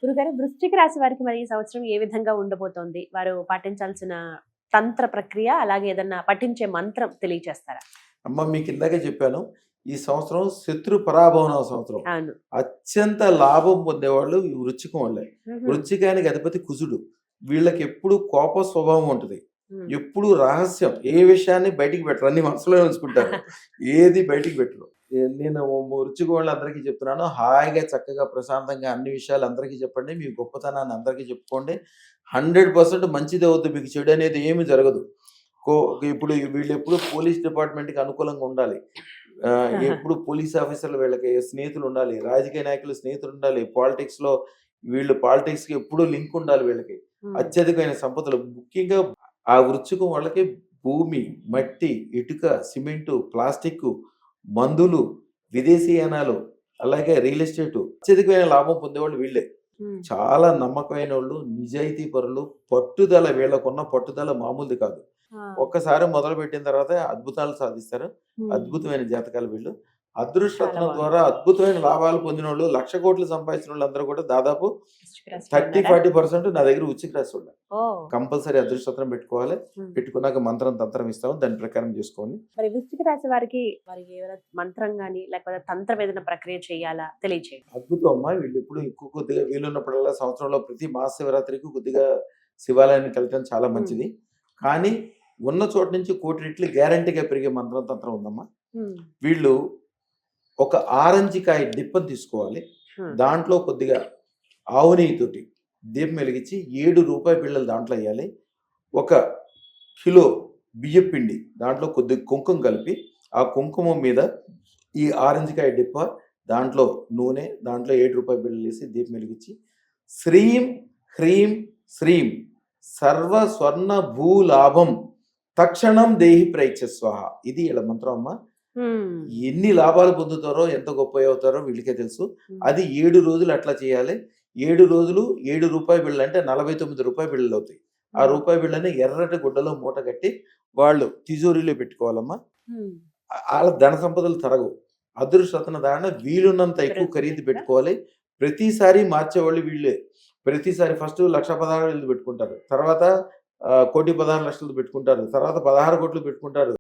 గురుగారు, వృశ్చిక రాశి వారికి మరి ఈ సంవత్సరం ఏ విధంగా ఉండబోతోంది? వారు పాటించాల్సిన తంత్ర ప్రక్రియ, అలాగే ఏదన్నా పఠించే మంత్రం తెలియచేస్తారా? అమ్మ మీకు ఇందాకే చెప్పాను. ఈ సంవత్సరం శత్రు పరాభవన సంవత్సరం. అవును. అత్యంత లాభం పొందేవాళ్ళు ఈ వృశ్చికం వాళ్ళే. హుహు. వృశ్చికానికి అధిపతి కుజుడు. వీళ్ళకి ఎప్పుడు కోప స్వభావం ఉంటుంది. హ్మ్. ఎప్పుడు రహస్యం, ఏ విషయాన్ని బయటికి పెట్టరు, అన్ని మనసులో ఉంచుకుంటారు, ఏది బయటికి పెట్టరు. నేను వృశ్చిక వాళ్ళందరికీ చెప్తున్నాను, హాయిగా చక్కగా ప్రశాంతంగా అన్ని విషయాలు అందరికీ చెప్పండి, మీ గొప్పతనాన్ని అందరికీ చెప్పుకోండి. 100% మంచిది అవుతుంది, మీకు చెడు అనేది ఏమి జరగదు. ఇప్పుడు వీళ్ళు ఎప్పుడు పోలీస్ డిపార్ట్మెంట్కి అనుకూలంగా ఉండాలి. ఎప్పుడు పోలీస్ ఆఫీసర్లు వీళ్ళకి స్నేహితులు ఉండాలి, రాజకీయ నాయకులు స్నేహితులు ఉండాలి, పాలిటిక్స్లో వీళ్ళు పాలిటిక్స్కి ఎప్పుడూ లింక్ ఉండాలి. వీళ్ళకి అత్యధికమైన సంపదలు, ముఖ్యంగా ఆ వృశ్చికం వాళ్ళకి భూమి, మట్టి, ఇటుక, సిమెంటు, ప్లాస్టిక్, మందులు, విదేశీయానాలు, అలాగే రియల్ ఎస్టేట్, అత్యధికమైన లాభం పొందేవాళ్ళు వీళ్ళే. చాలా నమ్మకమైన వాళ్ళు, నిజాయితీ పరులు, పట్టుదల, వీళ్ళకున్న పట్టుదల మామూలుది కాదు. ఒక్కసారి మొదలు పెట్టిన తర్వాత అద్భుతాలు సాధిస్తారు. అద్భుతమైన జాతకాలు వీళ్ళు. అదృష్టరత్నం ద్వారా అద్భుతమైన లాభాలు పొందిన వాళ్ళు, 1,00,000 కోట్లు సంపాదించిన వాళ్ళందరూ కూడా దాదాపు 30-40% నా దగ్గర వృశ్చిక రాశి వాళ్ళు. కంపల్సరీ అదృష్టరత్నం పెట్టుకోవాలి. పెట్టుకున్నాక మంత్రం తంత్రం ఇస్తాము, దాని ప్రకారం చేసుకోండి. మరి వృశ్చిక రాశి వారికి ఏమైనా మంత్రం గానీ లేకపోతే తంత్రం ఏదైనా ప్రక్రియ చేయాలా తెలియచేయండి. అద్భుతం అమ్మా. వీళ్ళు ఎప్పుడు ఎక్కువ కొద్దిగా వీలున్నప్పుడల్లా సంవత్సరంలో ప్రతి మహాశివరాత్రికి కొద్దిగా శివాలయానికి వెళ్ళటం చాలా మంచిది. కానీ ఉన్న చోట నుంచి 1,00,00,000 రెట్లు గ్యారంటీగా పెరిగే మంత్రం తంత్రం ఉందమ్మా. వీళ్ళు ఒక ఆరెంజికాయ డిప్పని తీసుకోవాలి. దాంట్లో కొద్దిగా ఆవు నెయ్యితోటి దీపం వెలిగించి 7 రూపాయి బిళ్ళలు దాంట్లో వేయాలి. 1 కిలో బియ్యం పిండి, దాంట్లో కొద్దిగా కుంకుమ కలిపి, ఆ కుంకుమ మీద ఈ ఆరెంజికాయ డిప్ప, దాంట్లో నూనె, దాంట్లో 7 రూపాయి బిళ్ళలు వేసి దీపం వెలిగించి, శ్రీం హ్రీం శ్రీం సర్వ స్వర్ణ భూలాభం తక్షణం దేహి ప్రైచ్ఛ స్వాహ. ఇది ఇలా మంత్రం అమ్మ. ఎన్ని లాభాలు పొందుతారో, ఎంత గొప్ప అవుతారో వీళ్ళకే తెలుసు. అది 7 రోజులు అట్లా చేయాలి. 7 రోజులు 7 రూపాయి బిళ్ళలు అంటే 49 రూపాయి బిళ్ళలు అవుతాయి. ఆ రూపాయి బిళ్ళని ఎర్రటి గుడ్డలో మూట కట్టి వాళ్ళు తిజోరీలో పెట్టుకోవాలమ్మా. వాళ్ళ ధన సంపదలు తరగవు. అదృష్టరత్న దాంట్లో వీలున్నంత ఎక్కువ ఖరీదు పెట్టుకోవాలి. ప్రతిసారి మార్చేవాళ్ళు వీళ్ళే. ప్రతిసారి ఫస్ట్ 1,16,000 పెట్టుకుంటారు, తర్వాత 1,16,00,000 పెట్టుకుంటారు, తర్వాత 16 కోట్లు పెట్టుకుంటారు,